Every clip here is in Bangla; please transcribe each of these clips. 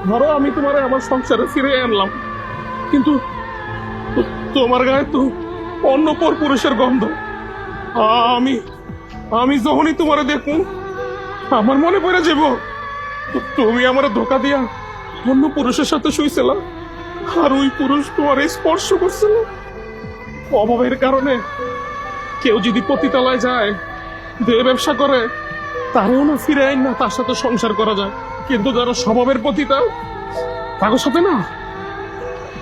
ধরো আমি তোমার আমার সংসারে ফিরে আনলাম, কিন্তু তোমার গায়ে তো অন্য পর পুরুষের গন্ধ। আমি আমি যখনই তোমার দেখবো আমার মনে পড়ে যাব তুমি আমার ধোকা দিয়া অন্য পুরুষের সাথে শুইছিল, আর ওই পুরুষ তোমার স্পর্শ করছিল। অভাবের কারণে কেউ যদি পতিতালয় যায়, দেহ ব্যবসা করে, তারেও না ফিরে আইন না তার সাথে সংসার করা যায়, কিন্তু যারা স্বভাবের পতিতা তাদের সাথে না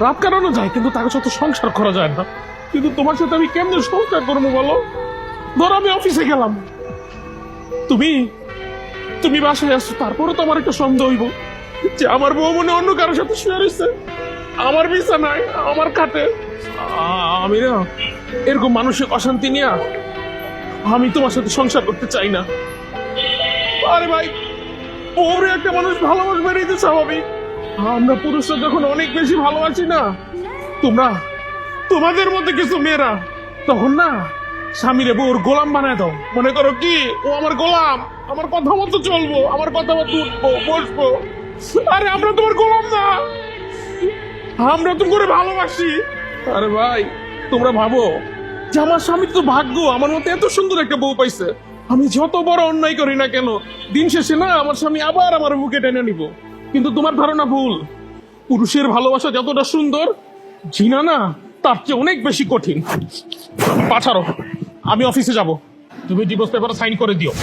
রাত কাটানো যায়, কিন্তু তাদের সাথে সংসার করা যায় না। কিন্তু তোমার সাথে আমি কেমনে সংসার করবো বলো? ধরো আমি অফিসে গেলাম, তুমি তুমি বাসায় আসছো, তারপরে তো আমার একটা সন্দেহ হইব যে আমার বউ মনে অন্য কারোর সাথে শুয়ে রয়েছে আমার বিছানায়, আমার খাটে। আমি না এরকম মানসিক অশান্তি নিয়ে আমি তোমার সাথে সংসার করতে চাই না। আরে ভাই, বউরে একটা মানুষ ভালোবাসবে, এই তো স্বাভাবিক। আমরা পুরুষরা যখন অনেক বেশি ভালোবাসি না, তোমরা তোমাদের মধ্যে কিছু মেয়েরা তখন না স্বামীরে বউর গোলাম বানায় দাও, মনে করো কি ও আমার গোলাম, আমার কথা মতো চলবো, আমার কথা মতো উঠবো বসবো। আরে আমরা তোমার গোলাম না, আমরা তো করে ভালোবাসি। আরে ভাই, তোমরা ভাবো যে আমার স্বামী তো ভাগ্য আমার মতো এত সুন্দর একটা বউ পাইছে। আমি যত বড় অন্যায় করি না কেন, দিন শেষে না আমার স্বামী আবার আমার বুকে টেনে নিব। কিন্তু তোমার ধারণা ভুল। পুরুষের ভালোবাসা যতটা সুন্দর, জিনা না তার চেয়ে অনেক বেশি কঠিন। পাঠারো, আমি অফিসে যাব, তুমি ডিভোর্স পেপারে সাইন করে দিও।